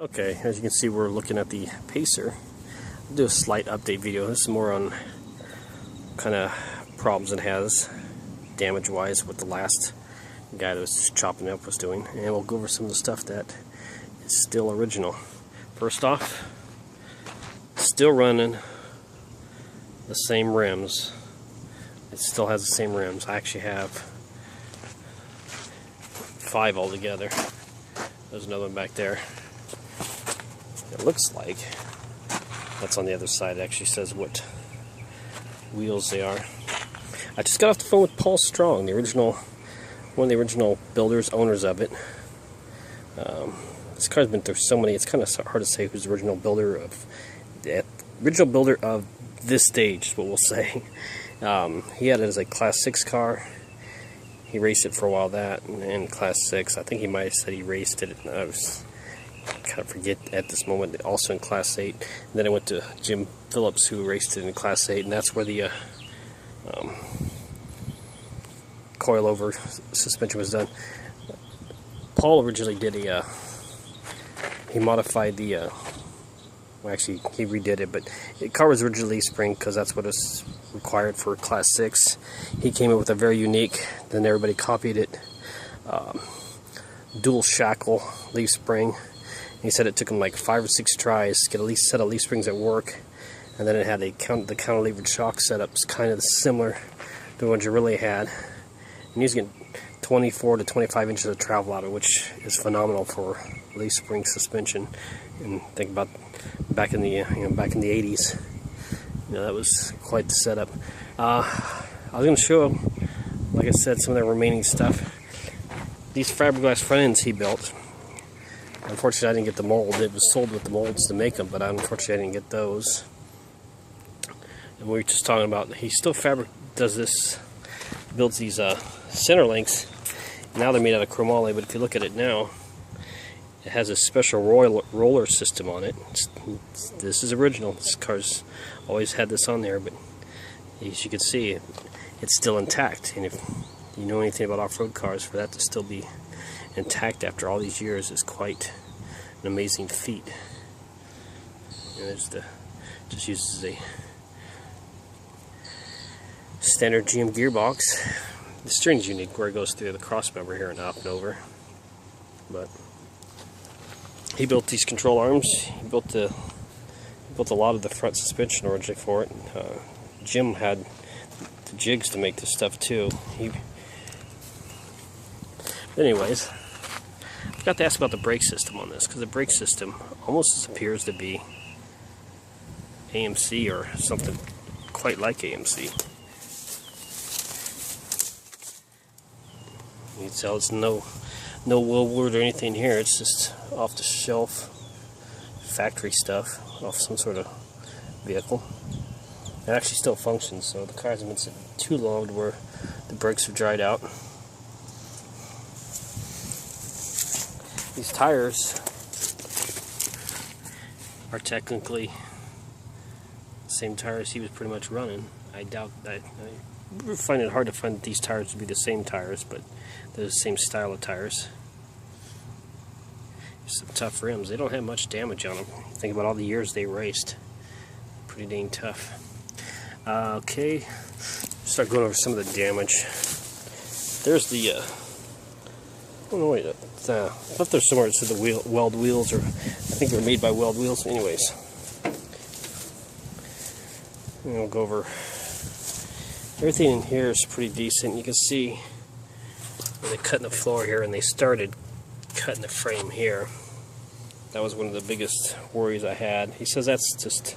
Okay, as you can see, we're looking at the Pacer. I'll do a slight update video. This is more on kind of problems it has, damage-wise, what the last guy that was just chopping it up was doing. And we'll go over some of the stuff that is still original. First off, still running the same rims. It still has the same rims. I actually have 5 altogether. There's another one back there. It looks like that's on the other side. It actually says what wheels they are. I just got off the phone with Paul Strong, the original, one of the original builders, owners of it. This car's been through so many. It's kind of hard to say who's the original builder of this stage, is what we'll say. He had it as a Class 6 car. He raced it for a while, that, and Class 6. I think he might have said he raced it. I kind of forget at this moment. Also in Class 8. And then I went to Jim Phillips, who raced it in Class 8, and that's where the coilover suspension was done. Paul originally did he modified the, well, actually he redid it, but the car was originally leaf spring because that's what is required for Class 6. He came up with a very unique, then everybody copied it, dual shackle leaf spring. He said it took him like 5 or 6 tries to get a set of leaf springs at work, and then it had the counterlevered shock setups, kind of similar to the ones you really had. And he was getting 24 to 25 inches of travel out of it, which is phenomenal for leaf spring suspension. And think about back in the back in the 80s, that was quite the setup. I was going to show, like I said, some of the remaining stuff. These fiberglass front ends he built. Unfortunately, I didn't get the mold. It was sold with the molds to make them, but unfortunately, I didn't get those. And we were just talking about, he still builds these center links. Now they're made out of chromoly, but if you look at it now, it has a special roller system on it. This is original. This car's always had this on there, but as you can see, it's still intact. And if you know anything about off-road cars, for that to still be intact after all these years is quite an amazing feat. And there's just uses a standard GM gearbox. The steering's unique where it goes through the cross member here and up and over. But he built these control arms. He built a lot of the front suspension originally for it. Jim had the jigs to make this stuff too. But anyways, I forgot to ask about the brake system on this, because the brake system almost appears to be AMC or something quite like AMC. You can tell it's no Willward or anything here. It's just off the shelf factory stuff off some sort of vehicle. It actually still functions, so the car hasn't been sitting too long to where the brakes are dried out. These tires are technically the same tires he was pretty much running. I doubt that. I find it hard to find that these tires to be the same tires, but they're the same style of tires. Some tough rims. They don't have much damage on them. Think about all the years they raced. Pretty dang tough. Okay, start going over some of the damage. There's the oh no, wait, I thought there's somewhere it said the Weld wheels, or I think they're made by Weld wheels. Anyways, and we'll go over everything in here is pretty decent. You can see where they cut in the floor here, and they started cutting the frame here. That was one of the biggest worries I had. He says that's just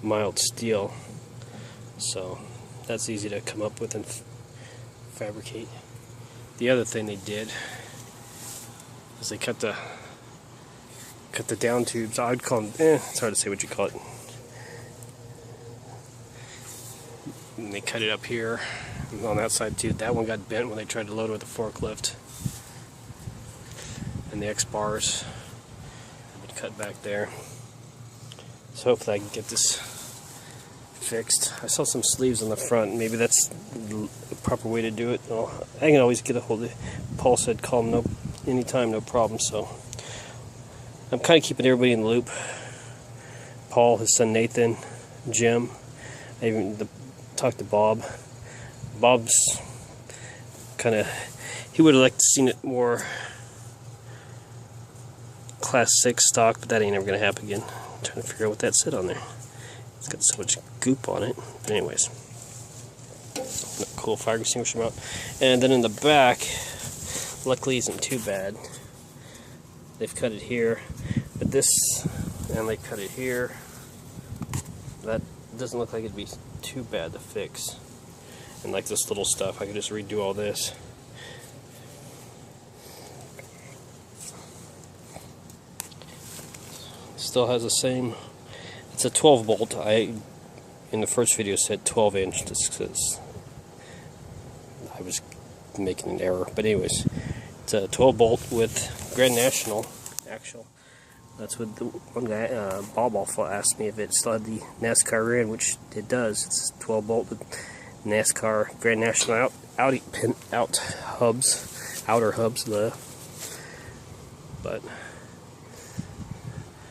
mild steel, so that's easy to come up with and fabricate. The other thing they did is they cut the down tubes. I'd call them, it's hard to say what you call it. And they cut it up here and on that side too. That one got bent when they tried to load it with a forklift. And the X-bars have been cut back there. So hopefully I can get this fixed. I saw some sleeves on the front. Maybe that's the proper way to do it. Well, I can always get a hold of it. Paul said call him anytime, no problem. So I'm kind of keeping everybody in the loop. Paul, his son Nathan, Jim. I even talked to Bob. Bob's kind of, he would have liked to seen it more Class 6 stock, but that ain't ever going to happen again. I'm trying to figure out what that said on there. It's got so much goop on it. But anyways, cool fire extinguisher mount. And then in the back, luckily isn't too bad. They've cut it here, but this, and they cut it here. That doesn't look like it'd be too bad to fix. And like this little stuff, I could just redo all this. Still has the same. It's a 12 bolt. I in the first video said 12 inch just because I was making an error. But anyways, it's a 12 bolt with Grand National actual. That's what the one guy, Bob Alpha, asked me if it still had the NASCAR rear end, which it does. It's 12 bolt with NASCAR Grand National outer hubs, but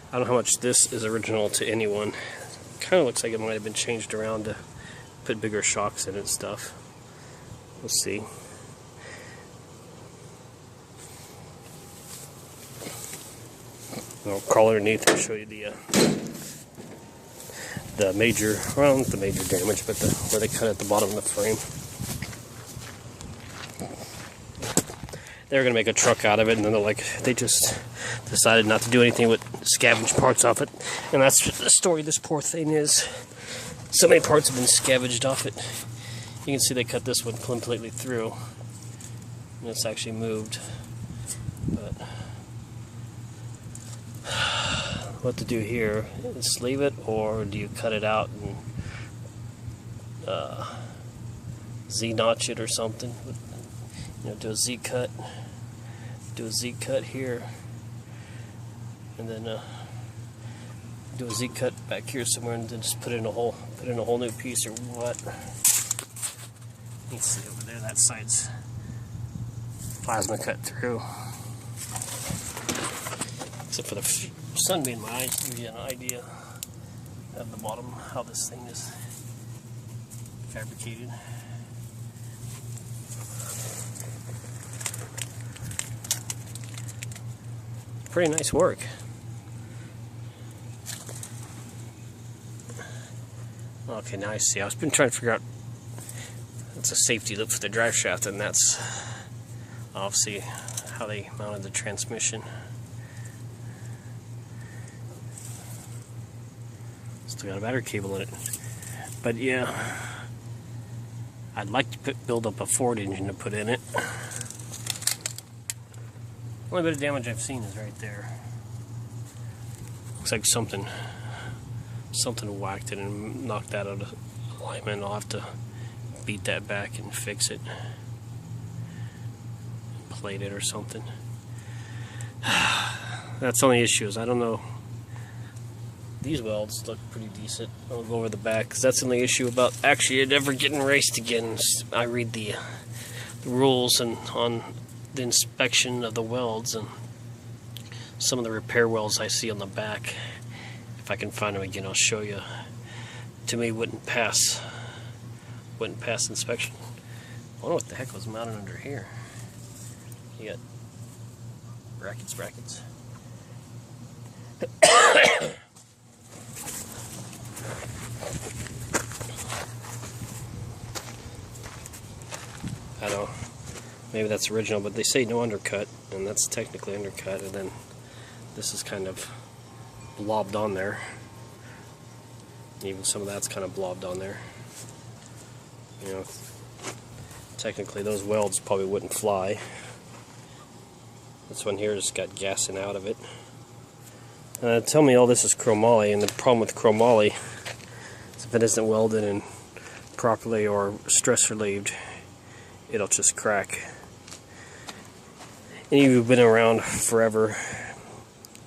I don't know how much this is original to anyone. Kind of looks like it might have been changed around to put bigger shocks in it and stuff. We'll see. I'll crawl underneath and show you the major, well, not the major damage, but where they cut at the bottom of the frame. They were going to make a truck out of it, and then they just decided not to do anything but scavenge parts off it. And that's the story of this poor thing is. So many parts have been scavenged off it. You can see they cut this one completely through. And it's actually moved. But what to do here is leave it, or do you cut it out and Z-notch it or something? You know, do a Z-cut. Do a Z-cut here, and then do a Z-cut back here somewhere, and then just put in a whole new piece or what? Let's see over there. That side's plasma cut through. Except for the sun being in my eyes, to give you an idea at the bottom how this thing is fabricated. Pretty nice work. Okay, now I see. I've been trying to figure out. That's a safety loop for the drive shaft, and that's obviously how they mounted the transmission. Still got a battery cable in it. But yeah, I'd like to build up a Ford engine to put in it. The only bit of damage I've seen is right there. Looks like something whacked it and knocked that out of alignment. I'll have to beat that back and fix it. Plate it or something. That's the only issue is I don't know. These welds look pretty decent. I'll go over the back because that's the only issue about actually it ever getting raced again. I read the rules and on the inspection of the welds and some of the repair welds I see on the back. If I can find them again, I'll show you. To me, wouldn't pass inspection. I wonder what the heck was mounted under here. You got brackets. I don't know. Maybe that's original, but they say no undercut, and that's technically undercut, and then this is kind of blobbed on there. Even some of that's kind of blobbed on there. You know, technically those welds probably wouldn't fly. This one here has got gassing out of it. Tell me all this is chromoly, and the problem with chromoly is if it isn't welded in properly or stress relieved, it'll just crack. Any of you who've been around forever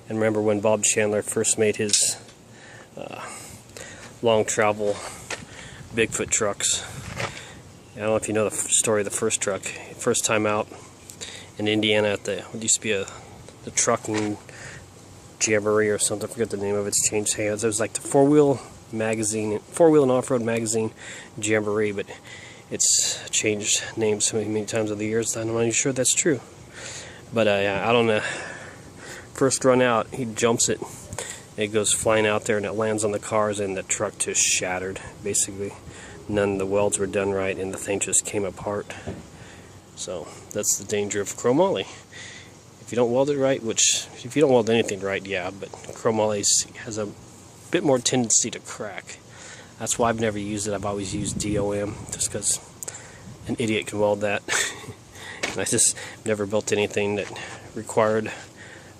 and remember when Bob Chandler first made his long travel Bigfoot trucks. I don't know if you know the story of the first truck. First time out in Indiana at the, what used to be the trucking Jamboree or something. I forget the name of it. It's changed hands. It was like the four-wheel and off-road magazine Jamboree, but it's changed names so many times over the years. I'm not even sure that's true. But out on the first run out, he jumps it. It goes flying out there and it lands on the cars, and the truck just shattered. Basically, none of the welds were done right, and the thing just came apart. So that's the danger of chromoly. If you don't weld it right, which if you don't weld anything right, yeah, but chromoly has a bit more tendency to crack. That's why I've never used it. I've always used DOM, just because an idiot can weld that. And I just never built anything that required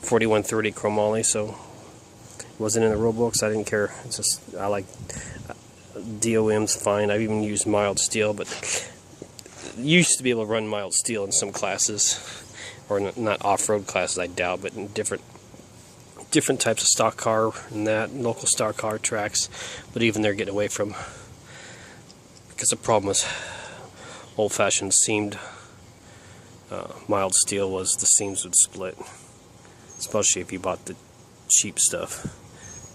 4130 chromoly, so it wasn't in the rule books. I didn't care. It's just, I like DOM's fine. I've even used mild steel, but you used to be able to run mild steel in some classes. Or not off-road classes, I doubt, but in different types of stock car and that, local stock car tracks. But even they're getting away from, because the problem was old-fashioned seamed mild steel was the seams would split, especially if you bought the cheap stuff.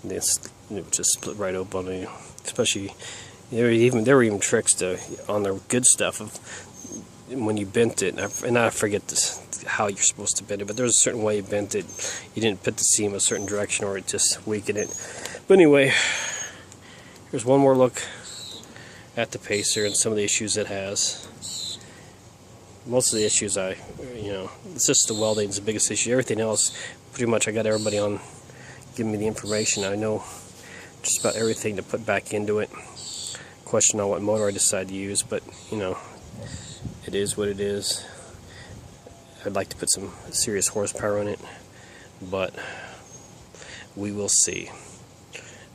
It would just split right open on you. Especially there were even tricks on the good stuff of when you bent it, and I forget how you're supposed to bend it, but there's a certain way you bent it. You didn't put the seam a certain direction or it just weakened it. But anyway, here's one more look at the Pacer and some of the issues it has. Most of the issues it's just the welding is the biggest issue. Everything else, pretty much I got everybody on giving me the information. I know just about everything to put back into it. Question on what motor I decide to use, but it is what it is. I'd like to put some serious horsepower in it, but we will see.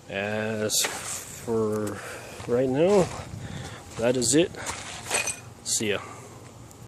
As for right now, that is it. See ya.